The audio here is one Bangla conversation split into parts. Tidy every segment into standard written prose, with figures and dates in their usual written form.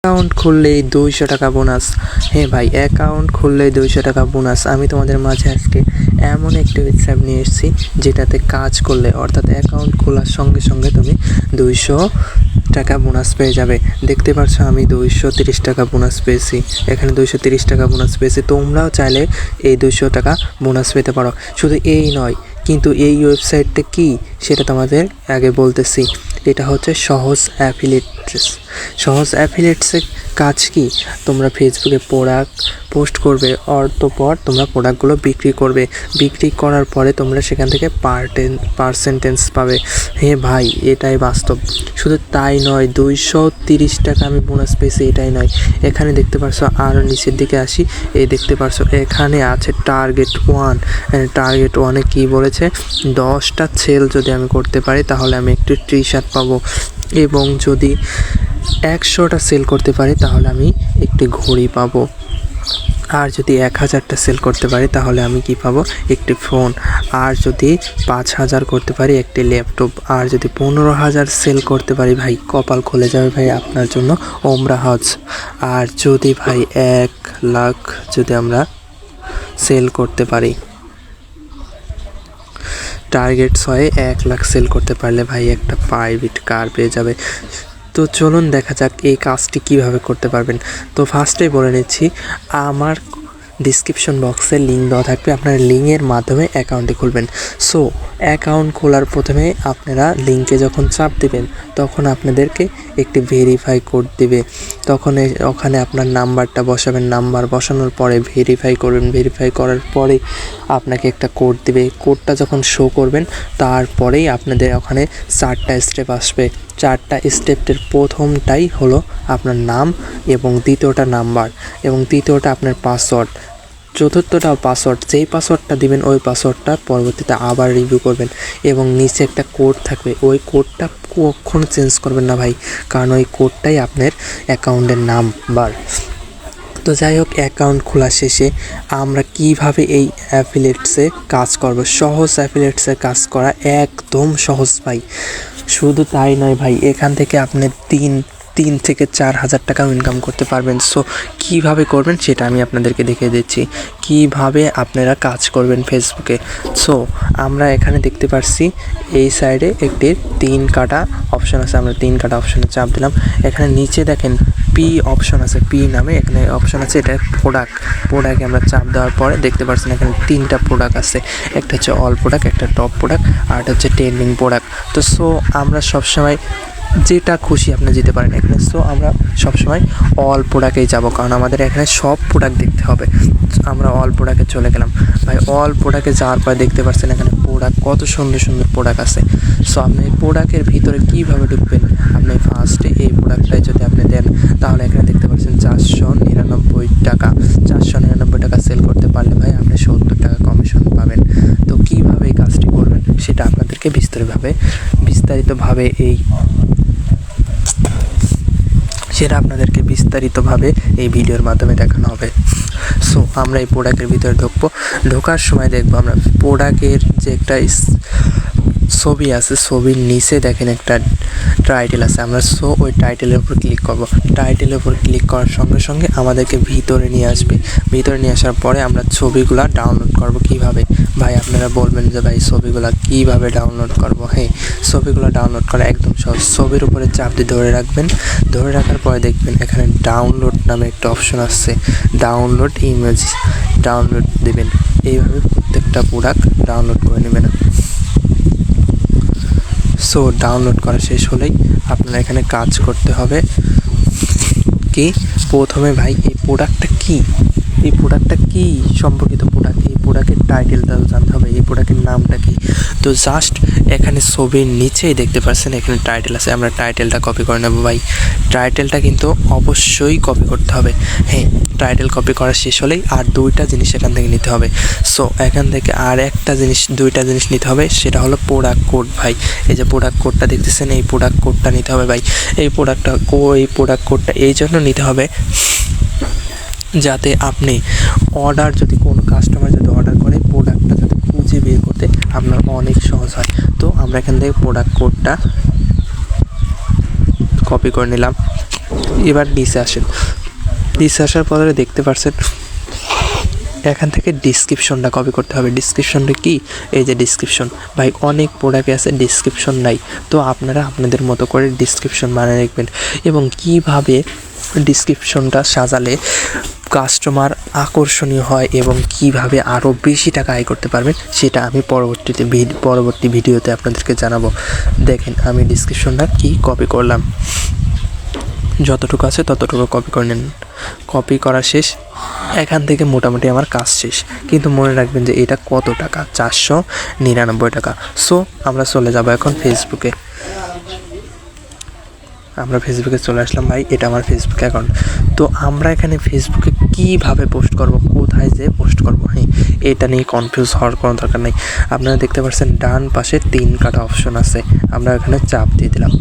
অ্যাকাউন্ট খুললেই 200 টাকা বোনাস। হ্যাঁ ভাই, অ্যাকাউন্ট খুললেই 200 টাকা বোনাস। আমি তোমাদের মাঝে আজকে এমন একটি ওয়েবসাইট নিয়ে এসেছি যেটাতে কাজ করলে অর্থাৎ অ্যাকাউন্ট খোলার সঙ্গে সঙ্গে তুমি 200 টাকা বোনাস পেয়ে যাবে। দেখতে পাচ্ছ আমি 230 টাকা বোনাস পেয়েছি, এখানে 230 টাকা বোনাস পেয়েছি। তোমরাও চাইলে এই 200 টাকা বোনাস পেতে পারো। শুধু এই নয়, কিন্তু এই ওয়েবসাইটটা কি সেটা তোমাদের আগে বলতেছি। এটা হচ্ছে সহজ অ্যাফিলিয়েটস। সহজ অ্যাফিলিয়েটসের কাজ কি, তোমরা ফেসবুকে প্রোডাক্ট পোস্ট করবে, অতঃপর তোমরা প্রোডাক্টগুলো বিক্রি করবে। বিক্রি করার পরে তোমরা সেখান থেকে পার্সেন্টেজ পাবে। হ্যাঁ ভাই, এটাই বাস্তব। শুধু তাই নয়, 230 টাকা আমি বোনাস পেয়েছি এটাই নয়, এখানে দেখতে পারছো আরও নিচের দিকে আসি, এই দেখতে পারছো এখানে আছে টার্গেট 1। টার্গেট 1-এ কী বলেছে, 10টা সেল যদি আমি করতে পারি তাহলে আমি একটি টি শার্ট পাবো, এবং যদি 100টা সেল করতে পারি তাহলে আমি একটি ঘড়ি পাবো, আর যদি 1000টা সেল করতে পারি তাহলে আমি কি পাবো, একটি ফোন, আর যদি 5000 করতে পারি একটি ল্যাপটপ, আর যদি 15000 সেল করতে পারি ভাই কপাল খুলে যাবে ভাই আপনার জন্য, ওমরা হজ। আর যদি ভাই 1 লাখ যদি আমরা সেল করতে পারি, টার্গেট 6-এ 1 লাখ সেল করতে পারলে ভাই একটা প্রাইভেট কার পেয়ে যাবে। তো চলুন দেখা যাক এই কাজটি কিভাবে করতে পারবেন। তো ফার্স্টেই বলে নিচ্ছি, আমার ডিসক্রিপশন বক্সে লিঙ্ক দেওয়া থাকবে, আপনারা লিঙ্কের মাধ্যমে অ্যাকাউন্টটি খুলবেন। সো অ্যাকাউন্ট খোলার প্রথমে আপনারা লিঙ্কে যখন চাপ দেবেন তখন আপনাদেরকে একটি ভেরিফাই কোড দিবে, তখন ওখানে আপনার নাম্বারটা বসাবেন, নাম্বার বসানোর পরে ভেরিফাই করবেন, ভেরিফাই করার পরে আপনাকে একটা কোড দিবে। কোডটা যখন শো করবেন তারপরেই আপনাদের ওখানে 4টা স্টেপ আসবে। 4টা স্টেপের প্রথমটাই হলো আপনার নাম, এবং দ্বিতীয়টা নাম্বার, এবং তৃতীয়টা আপনার পাসওয়ার্ড, চতুর্থটা পাসওয়ার্ড। যেই পাসওয়ার্ডটা দিবেন ওই পাসওয়ার্ডটা পরবর্তীতে আবার রিভিউ করবেন, এবং নিচে একটা কোড থাকবে, ওই কোডটা কখনো চেঞ্জ করবেন না ভাই, কারণ ওই কোডটাই আপনার অ্যাকাউন্টের নাম্বার। তো যাই হোক, অ্যাকাউন্ট খোলা শেষে আমরা কিভাবে এই অ্যাফিলিয়েটসে কাজ করব। সহজ অ্যাফিলিয়েটসে কাজ করা একদম সহজ ভাই। শুধু তাই নয় ভাই, এখান থেকে আপনি 3 থেকে 4 হাজার টাকাও ইনকাম করতে পারবেন। সো কীভাবে করবেন সেটা আমি আপনাদেরকে দেখিয়ে দিচ্ছি, কিভাবে আপনারা কাজ করবেন ফেসবুকে। সো আমরা এখানে দেখতে পাচ্ছি এই সাইডে একটি 3 কাটা অপশন আছে, আমরা 3 কাটা অপশনে চাপ দিলাম। এখানে নিচে দেখেন পি অপশন আছে, পি নামে এখানে অপশন আছে, এটা প্রোডাক্টে আমরা চাপ দেওয়ার পরে দেখতে পাচ্ছেন এখানে 3টা প্রোডাক্ট আছে, একটা হচ্ছে অল প্রোডাক্ট, একটা টপ প্রোডাক্ট, আর একটা হচ্ছে ট্রেন্ডিং প্রোডাক্ট। তো সো আমরা সবসময় যেটা খুশি আপনি যেতে পারেন এখানে। সো আমরা সবসময় অল প্রোডাক্টেই যাব, কারণ আমাদের এখানে সব প্রোডাক্ট দেখতে হবে। আমরা অল প্রোডাক্টে চলে গেলাম ভাই। অল প্রোডাক্টে যাওয়ার পর দেখতে পাচ্ছেন এখানে প্রোডাক্ট, কত সুন্দর সুন্দর প্রোডাক্ট আছে। সো আপনি প্রোডাক্টের ভিতরে কীভাবে ঢুকবেন, আপনি ফার্স্টে এই প্রোডাক্টটাই যদি আপনি দেন তাহলে এখানে দেখতে পাচ্ছেন 499 টাকা। 499 টাকা সেল করতে পারলে ভাই আপনি 70 টাকা কমিশন পাবেন। তো কীভাবে এই কাজটি করবেন সেটা আপনাদেরকে বিস্তারিতভাবে এই ভিডিওর মাধ্যমে দেখানো হবে। সো আমরা এই প্রোডাক্টের ভিতরে ঢোকার সময় দেখবো আমরা প্রোডাক্টের যে একটা ছবি আছে, ছবির নিচে দেখেন একটা টাইটেল আছে। আমরা ওই টাইটেলের উপর ক্লিক করব। টাইটেলের উপর ক্লিক করার সঙ্গে সঙ্গে আমাদেরকে ভিতরে নিয়ে আসবে। ভিতরে নিয়ে আসার পরে আমরা ছবিগুলো ডাউনলোড করব। কিভাবে ভাই, আপনারা বলবেন যে ভাই ছবিগুলো কিভাবে ডাউনলোড করব। হ্যাঁ, ছবিগুলো ডাউনলোড করা একদম সহজ। ছবির উপরে চাপ দিয়ে ধরে রাখবেন, ধরে রাখার পরে দেখবেন এখানে ডাউনলোড নামে একটা অপশন আসছে, ডাউনলোড ইমেজ, ডাউনলোড দেবেন। এইভাবে প্রত্যেকটা প্রোডাক্ট ডাউনলোড করে নেবেন। সো ডাউনলোড করা শেষ হলেই আপনারা এখানে কাজ করতে হবে কি, প্রথমে ভাই এই প্রোডাক্টটা কি সম্পর্কিত প্রোডাক্ট, এই প্রোডাক্টের টাইটেলটা জানতে হবে, এই প্রোডাক্টের নামটা কি। তো জাস্ট এখানে ছবির নিচেই দেখতে পাচ্ছেন এখানে টাইটেল আছে, আমরা টাইটেলটা কপি করে নেব ভাই। টাইটেলটা কিন্তু অবশ্যই কপি করতে হবে। হ্যাঁ, টাইটেল কপি করা শেষ হলেই আর 2টা জিনিস এখান থেকে নিতে হবে। সো এখান থেকে আর একটা জিনিস, 2টা জিনিস নিতে হবে, সেটা হলো প্রোডাক্ট কোড ভাই। এই যে প্রোডাক্ট কোডটা দেখতেছেন, এই প্রোডাক্ট কোডটা নিতে হবে ভাই। এই প্রোডাক্ট কোডটা এই জন্য নিতে হবে যাতে আপনি যদি কোনো কাস্টমার যদি অর্ডার করে প্রোডাক্টটা যাতে খুঁজে বের করতে আপনার অনেক সহজ হয়। তো আমরা এখান থেকে প্রোডাক্ট কোডটা কপি করে নিলাম। এবার নিচে আসেন, নিচে আসার পরে দেখতে পাচ্ছেন এখান থেকে ডিসক্রিপশনটা কপি করতে হবে। ডিসক্রিপশনটা কি, এই যে ডিসক্রিপশন। ভাই অনেক প্রোডাক্টে আছে ডিসক্রিপশন নাই, তো আপনারা আপনাদের মতো করে ডিসক্রিপশন বানিয়ে রাখবেন। এবং কিভাবে ডিসক্রিপশনটা সাজালে কাস্টমার আকর্ষণীয় হয় এবং কিভাবে আরও বেশি টাকা আয় করতে পারবেন সেটা আমি পরবর্তী ভিডিওতে আপনাদেরকে জানাবো। দেখেন আমি ডিসক্রিপশনটা কি কপি করলাম, যতটুকু আছে ততটুকু কপি করে নেন। কপি করা শেষ, এখান থেকে মোটামুটি আমার কাজ শেষ। কিন্তু মনে রাখবেন যে এটা কত টাকা, 499 টাকা। সো আমরা চলে যাব এখন ফেসবুকে। আমরা ফেসবুকে চলে আসলাম ভাই, এটা আমার ফেসবুক অ্যাকাউন্ট। তো আমরা এখানে ফেসবুকে কীভাবে পোস্ট করব, কোথায় যেয়ে পোস্ট করব, হ্যাঁ এটা নিয়ে কনফিউজ হওয়ার কোনো দরকার নেই। আপনারা দেখতে পাচ্ছেন ডান পাশে 3 কাটা অপশন আছে, আমরা এখানে চাপ দিয়ে দিলাম।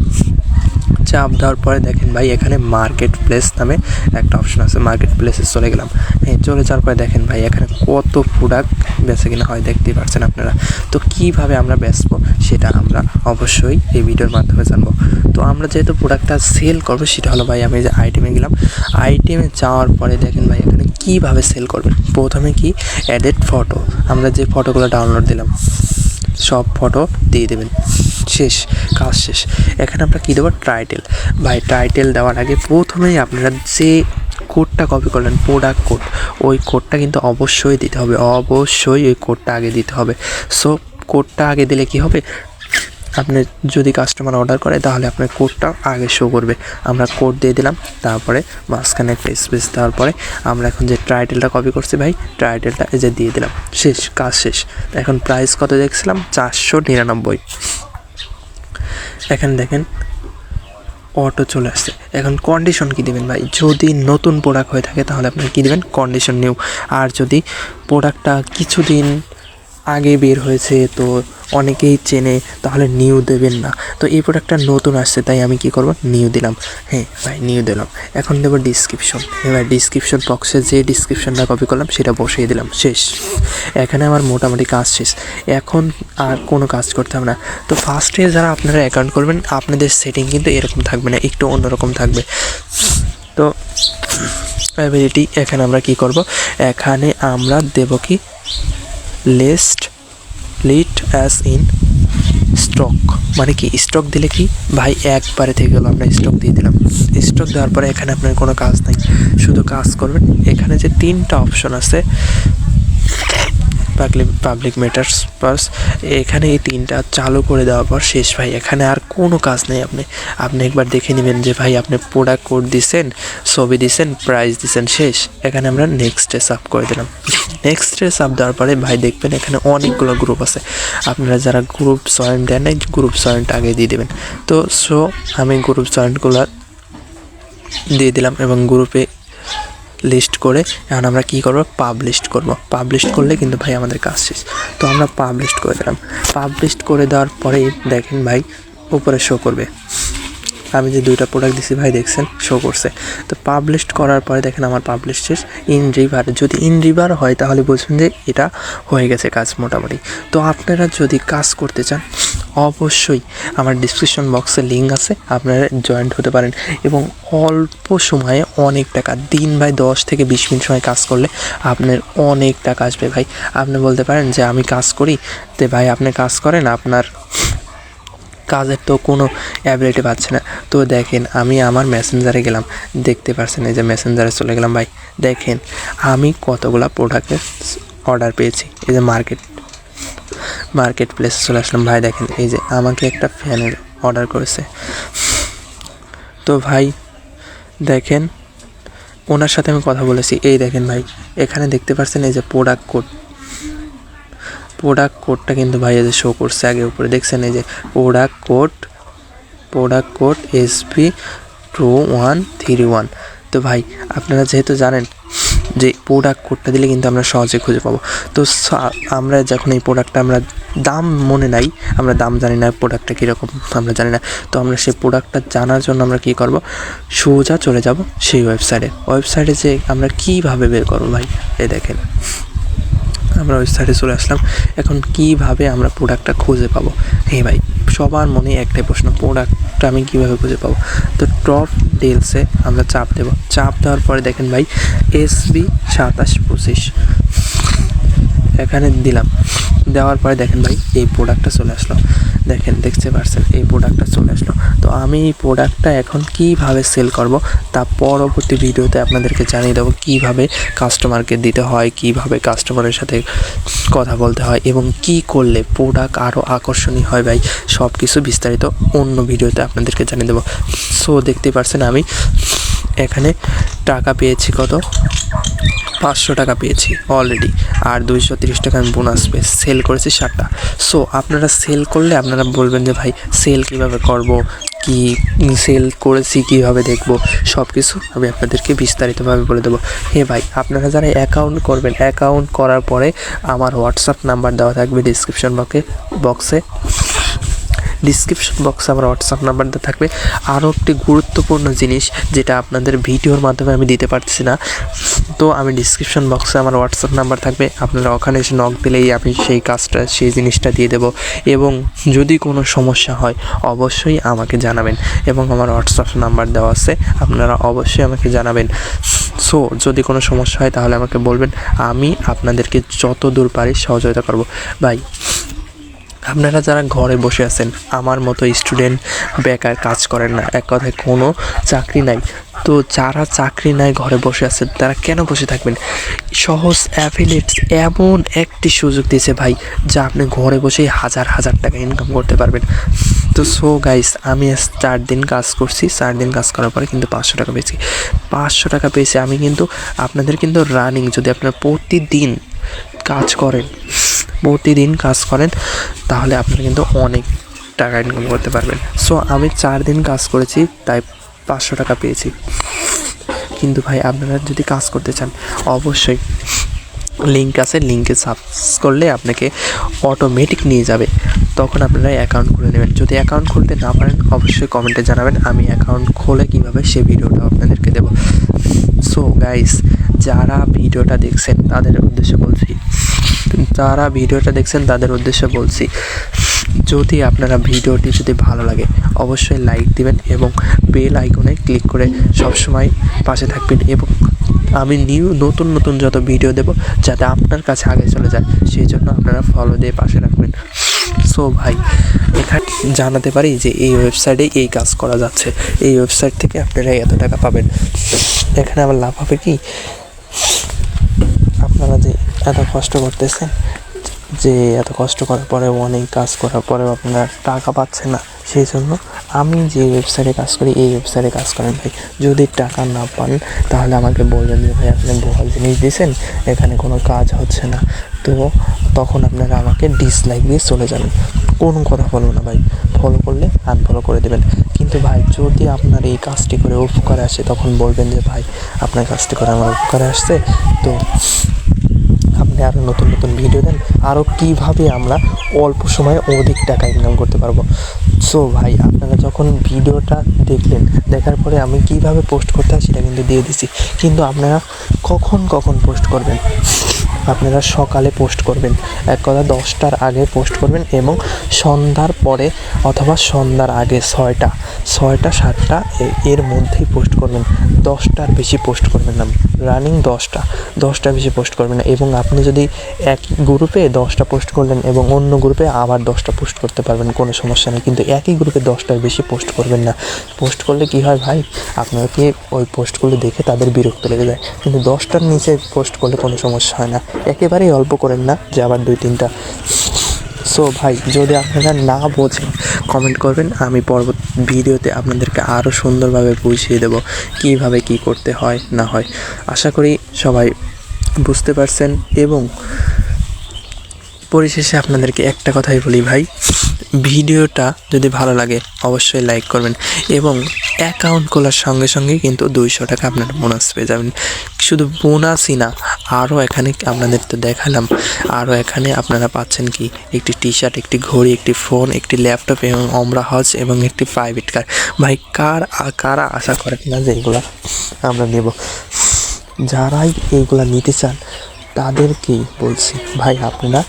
চাপ দেওয়ার পরে দেখেন ভাই এখানে মার্কেট প্লেস নামে একটা অপশন আছে, মার্কেট প্লেসে চলে গেলাম। হ্যাঁ চলে যাওয়ার পরে দেখেন ভাই এখানে কত প্রোডাক্ট বেচে কিনা হয় দেখতেই পাচ্ছেন আপনারা। তো কিভাবে আমরা বেচবো সেটা আমরা অবশ্যই এই ভিডিওর মাধ্যমে জানবো। তো আমরা যেহেতু প্রোডাক্টটা সেল করবো সেটা হলো ভাই আমি যে আইটেমে গেলাম, আইটেমে যাওয়ার পরে দেখেন ভাই এখানে কিভাবে সেল করবেন। প্রথমে কি অ্যাডেড ফটো, আমরা যে ফটোগুলো ডাউনলোড দিলাম সব ফটো দিয়ে দেবেন, শেষ, কাজ শেষ। এখানে আমরা কী দেবো, টাইটেল। ভাই টাইটেল দেওয়ার আগে প্রথমেই আপনারা যে কোডটা কপি করলেন প্রোডাক্ট কোড, ওই কোডটা কিন্তু অবশ্যই দিতে হবে, অবশ্যই ওই কোডটা আগে দিতে হবে। সো কোডটা আগে দিলে কি হবে, আপনি যদি কাস্টমার অর্ডার করে তাহলে আপনার কোডটা আগে শো করবে। আমরা কোড দিয়ে দিলাম, তারপরে মাঝখানে স্পেস দেওয়ার পরে আমরা এখন যে টাইটেলটা কপি করছি ভাই টাইটেলটা এই যে দিয়ে দিলাম, শেষ, কাজ শেষ। এখন প্রাইস কত দেখছিলাম, 499। এখানে দেখেন অটো চলে আসছে। এখন কন্ডিশন কী দেবেন ভাই, যদি নতুন প্রোডাক্ট হয়ে থাকে তাহলে আপনার কী দেবেন, কন্ডিশন নিউ। আর যদি প্রোডাক্টটা কিছুদিন আগে বের হয়েছে তো অনেকেই চেনে তাহলে নিউ দেবেন না। তো এই প্রোডাক্টটা নতুন আসছে তাই আমি কি করব, নিউ দিলাম। হ্যাঁ ভাই নিউ দিলাম। এখন দেবো ডিসক্রিপশন। এবার ডিসক্রিপশন বক্সে যে ডিসক্রিপশনটা কপি করলাম সেটা বসিয়ে দিলাম, শেষ। এখানে আমার মোটামুটি কাজ শেষ, এখন আর কোনো কাজ করতে হবে না। তো ফার্স্টে যারা আপনারা অ্যাকাউন্ট করবেন আপনাদের সেটিং কিন্তু এরকম থাকবে না, একটু অন্যরকম থাকবে। তো অ্যাবিলিটি এখানে আমরা কি করব, এখানে আমরা দেব কি লিস্ট অ্যাজ ইন স্টক, মানে কি স্টক দিলে কি ভাই একবারে থেকে গেলো, আমরা স্টক দিয়ে দিলাম। স্টক দেওয়ার পরে এখানে আপনার কোনো কাজ নাই, শুধু কাজ করবেন এখানে যে 3টা অপশন আছে পাবলিক ম্যাটার্স, এখানে এই 3টা চালু করে দেওয়ার পর শেষ ভাই, এখানে আর কোনো কাজ নেই। আপনি একবার দেখে নেবেন যে ভাই আপনি প্রোডাক্ট কোড দিচ্ছেন, ছবি দিচ্ছেন, প্রাইস দিচ্ছেন, শেষ। এখানে আমরা নেক্সটে সাব করে দিলাম। নেক্সটে সাব দেওয়ার পরে ভাই দেখবেন এখানে অনেকগুলো গ্রুপ আছে, আপনারা যারা গ্রুপ জয়েন দেন নাই গ্রুপ জয়েন্ট আগে দিয়ে দেবেন। তো সো আমি গ্রুপ জয়েন্টগুলো দিয়ে দিলাম এবং গ্রুপে লিস্ট করে এখন আমরা কী করবো, পাবলিশ করব। পাবলিশ করলে কিন্তু ভাই আমাদের কাজ শেষ। তো আমরা পাবলিশ করে দিলাম। পাবলিশ করে দেওয়ার পরেই দেখেন ভাই উপরে শো করবে, আমি যে 2টা প্রোডাক্ট দিছি ভাই দেখছেন শো করছে। তো পাবলিশ করার পরে দেখেন আমার পাবলিশ শেষ। ইন রিভার, যদি ইন রিভার হয় তাহলে বলছেন যে এটা হয়ে গেছে কাজ মোটামুটি। তো আপনারা যদি কাজ করতে চান অবশ্যই আমার ডিসক্রিপশন বক্সে লিঙ্ক আছে, আপনারা জয়েন্ট হতে পারেন এবং অল্প সময়ে অনেক টাকা, দিন ভাই 10 থেকে 20 মিনিট সময় কাজ করলে আপনার অনেক টাকা আসবে ভাই। আপনি বলতে পারেন যে আমি কাজ করি, তো ভাই আপনি কাজ করেন, আপনার কাজের তো কোনো অ্যাবিলিটি পাচ্ছে না। তো দেখেন আমি আমার মেসেঞ্জারে গেলাম, দেখতে পাচ্ছেন এই যে মেসেঞ্জারে চলে গেলাম ভাই, দেখেন আমি কতগুলা প্রোডাক্টের অর্ডার পেয়েছি। এই যে মার্কেট প্লেসে চলে আসলাম ভাই, দেখেন এই যে আমাকে একটা ফ্যানের অর্ডার করেছে। তো ভাই দেখেন ওনার সাথে আমি কথা বলেছি, এই দেখেন ভাই এখানে দেখতে পাচ্ছেন এই যে প্রোডাক্ট কোডটা কিন্তু ভাই এই যে শো করছে আগে উপরে, দেখছেন এই যে প্রোডাক্ট কোড SP2131। তো ভাই আপনারা যেহেতু জানেন যে প্রোডাক্ট কোডটা দিলে কিন্তু আমরা সহজে খুঁজে পাবো। তো আমরা যখন এই প্রোডাক্টটা আমরা দাম মনে নাই, আমরা দাম জানি না, প্রোডাক্টটা কীরকম আমরা জানি না, তো আমরা সেই প্রোডাক্টটা জানার জন্য আমরা কী করব, সোজা চলে যাব সেই ওয়েবসাইটে যে আমরা কীভাবে বের করবো ভাই, এই দেখেন আমরা ওয়েবসাইটে চলে আসলাম। এখন কিভাবে আমরা প্রোডাক্টটা খুঁজে পাবো? হ্যাঁ ভাই, সবার মনে একটাই প্রশ্ন, প্রোডাক্টটা আমি কীভাবে খুঁজে পাবো? তো টপ ডিলসে আমরা চাপ দেবো। চাপ দেওয়ার পরে দেখেন ভাই SB 2725 এখানে দিলাম। দেওয়ার পরে দেখেন ভাই এই প্রোডাক্টটা চলে আসলো। দেখতে পারছেন এই প্রোডাক্টটা চলে আসলো। তো আমি এই প্রোডাক্টটা এখন কিভাবে সেল করব তা পরবর্তী ভিডিওতে আপনাদেরকে জানিয়ে দেবো। কিভাবে কাস্টমারকে দিতে হয়, কিভাবে কাস্টমারের সাথে কথা বলতে হয় এবং কি করলে প্রোডাক্ট আরও আকর্ষণীয় হয় ভাই, সব কিছু বিস্তারিত অন্য ভিডিওতে আপনাদেরকে জানিয়ে দেবো। সো দেখতে পারছেন আমি এখানে টাকা পেয়েছি কত, 500 টাকা পেয়েছি অলরেডি, আর 230 টাকা আমি বোনাস পেয়ে সেল করেছি 7টা। সো আপনারা সেল করলে আপনারা বলবেন যে ভাই সেল কীভাবে করব, কি সেল করেছি কীভাবে দেখব, সব কিছু আমি আপনাদেরকে বিস্তারিতভাবে বলে দেবো। ভাই আপনারা যারা অ্যাকাউন্ট করবেন, অ্যাকাউন্ট করার পরে আমার হোয়াটসঅ্যাপ নাম্বার দেওয়া থাকবে ডিসক্রিপশন বক্সে আমার হোয়াটসঅ্যাপ নাম্বার দেওয়া থাকবে। আরও একটি গুরুত্বপূর্ণ জিনিস যেটা আপনাদের ভিডিওর মাধ্যমে আমি দিতে পারছি না, তো আমি ডিসক্রিপশন বক্সে আমার হোয়াটসঅ্যাপ নাম্বার থাকবে, আপনারা ওখানে এসে নক দিলেই আমি সেই জিনিসটা দিয়ে দেবো। এবং যদি কোনো সমস্যা হয় অবশ্যই আমাকে জানাবেন, এবং আমার হোয়াটসঅ্যাপ নাম্বার দেওয়া আছে, আপনারা অবশ্যই আমাকে জানাবেন। সো যদি কোনো সমস্যা হয় তাহলে আমাকে বলবেন, আমি আপনাদেরকে যত দূর পারি সহযোগিতা করব। ভাই আপনারা যারা ঘরে বসে আছেন, আমার মতো স্টুডেন্ট, বেকার, কাজ করেন না, এক কথায় কোনো চাকরি নাই, তো যারা চাকরি নাই ঘরে বসে আছেন তারা কেন বসে থাকবেন? সহজ অ্যাফিলিয়েটস এমন একটি সুযোগ দিয়েছে ভাই, যা আপনি ঘরে বসেই হাজার হাজার টাকা ইনকাম করতে পারবেন। তো সো গাইস, আমি 4 দিন কাজ করছি, 4 দিন কাজ করার পরে কিন্তু 500 টাকা পেয়েছি। 500 টাকা পেয়েছি আমি। কিন্তু আপনাদের কিন্তু রানিং, যদি আপনারা প্রতিদিন কাজ করেন তাহলে আপনারা কিন্তু অনেক টাকা ইনকাম করতে পারবেন। সো আমি 4 দিন কাজ করেছি, তাই 500 টাকা পেয়েছি। কিন্তু ভাই আপনারা যদি কাজ করতে চান অবশ্যই লিঙ্ক আছে, লিঙ্কে সার্চ করলে আপনাকে অটোমেটিক নিয়ে যাবে, তখন আপনারা অ্যাকাউন্ট খুলে নেবেন। যদি অ্যাকাউন্ট খুলতে না পারেন অবশ্যই কমেন্টে জানাবেন, আমি অ্যাকাউন্ট খুলে কীভাবে সে ভিডিওটা আপনাদেরকে দেবো। সো গাইস, যারা ভিডিওটা দেখছেন তাদের উদ্দেশ্যে বলছি, যদি আপনারা ভিডিওটি যদি ভালো লাগে অবশ্যই লাইক দিবেন এবং বেল আইকনে ক্লিক করে সবসময় পাশে থাকবেন, এবং আমি নতুন যত ভিডিও দেব যাতে আপনার কাছে আগে চলে যায়, সেই জন্য আপনারা ফলো দিয়ে পাশে রাখবেন। সো ভাই এখানে জানাতে পারি যে এই ওয়েবসাইটে এই কাজ করা যাচ্ছে, এই ওয়েবসাইট থেকে আপনারা এত টাকা পাবেন। এখানে আমার লাভ হবে কি, আপনারা যে এত কষ্ট করতেছেন, যে এত কষ্ট করার পরেও, অনেক কাজ করার পরেও আপনারা টাকা পাচ্ছেন না, সেই জন্য আমি যে ওয়েবসাইটে কাজ করি এই ওয়েবসাইটে কাজ করেন ভাই। যদি টাকা না পান তাহলে আমাকে বলবেন যে ভাই আপনি ভুল জিনিস দিয়েছেন, এখানে কোনো কাজ হচ্ছে না, তো তখন আপনারা আমাকে ডিসলাইক দিয়ে চলে যাবেন, কোনো কথা বলবো না ভাই। ফলো করলে আনফলো করে দেবেন। কিন্তু ভাই যদি আপনার এই কাজটি করে উপকারে আসে তখন বলবেন যে ভাই আপনার কাজটি করে আমার উপকারে আসছে, তো আপনি আরও নতুন ভিডিও দেন, আরও কীভাবে আমরা অল্প সময়ে অধিক টাকা ইনকাম করতে পারবো। সো ভাই আপনারা যখন ভিডিওটা দেখলেন, দেখার পরে আমি কীভাবে পোস্ট করতে হয় সেটা কিন্তু দিয়ে দিছি, কিন্তু আপনারা কখন পোস্ট করবেন? আপনারা সকালে পোস্ট করবেন, এক কথা 10টার আগে পোস্ট করবেন, এবং সন্ধ্যার পরে অথবা সন্ধ্যার আগে 6টা 7টা এর মধ্যেই পোস্ট করবেন। 10টার বেশি পোস্ট করবেন না, রানিং 10টার বেশি পোস্ট করবেন না। এবং আপনি যদি এক গ্রুপে 10টা পোস্ট করলেন এবং অন্য গ্রুপে আবার 10টা পোস্ট করতে পারবেন, কোনো সমস্যা নেই, কিন্তু একই গ্রুপে 10টার বেশি পোস্ট করবেন না। পোস্ট করলে কি হয় ভাই, আপনাকে ওই পোস্টগুলো দেখে তাদের বিরক্ত লেগে যায়, কিন্তু 10টার নিচে পোস্ট করলে কোনো সমস্যা হয় না। একেবারেই অল্প করেন না যে আবার 2-3টা। সো ভাই যদি আপনারা না বোঝেন কমেন্ট করবেন, আমি পরবর্তী ভিডিওতে আপনাদেরকে আরও সুন্দরভাবে বুঝিয়ে দেব কীভাবে কী করতে হয় না হয়। আশা করি সবাই বুঝতে পারছেন। এবং পরিশেষে আপনাদেরকে একটা কথাই বলি ভাই, ভিডিওটা যদি ভালো লাগে অবশ্যই লাইক করবেন, এবং অ্যাকাউন্ট খোলার সঙ্গে সঙ্গে কিন্তু 200 টাকা আপনারা বোনাস পেয়ে যাবেন। শুধু বোনাসই না, আরও এখানে আপনাদের তো দেখালাম, আরও এখানে আপনারা পাচ্ছেন কি, একটি টি-শার্ট, একটি ঘড়ি, একটি ফোন, একটি ল্যাপটপ, এবং ওমরা হজ, এবং একটি প্রাইভেট কার। ভাই কারা আশা করেন না যে এগুলা আমরা নেব? যারাই এইগুলা নিতে চান তাদেরকেই বলছি ভাই আপনারা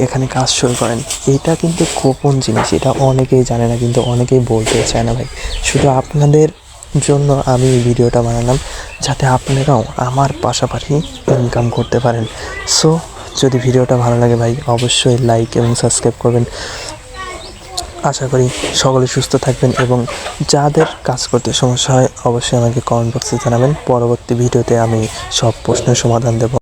এখানে কাজ শুরু করেন। এটা কিন্তু গোপন জিনিস, এটা অনেকেই জানে না, কিন্তু অনেকেই বলতে চায় না ভাই। শুধু আপনাদের জন্য আমি এই ভিডিওটা বানালাম, যাতে আপনারাও আমার পাশাপাশি ইনকাম করতে পারেন। সো যদি ভিডিওটা ভালো লাগে ভাই অবশ্যই লাইক এবং সাবস্ক্রাইব করবেন। আশা করি সকলে সুস্থ থাকবেন, এবং যাদের কাজ করতে সমস্যা হয় অবশ্যই আমাকে কমেন্ট বক্সে জানাবেন। পরবর্তী ভিডিওতে আমি সব প্রশ্নের সমাধান দেব।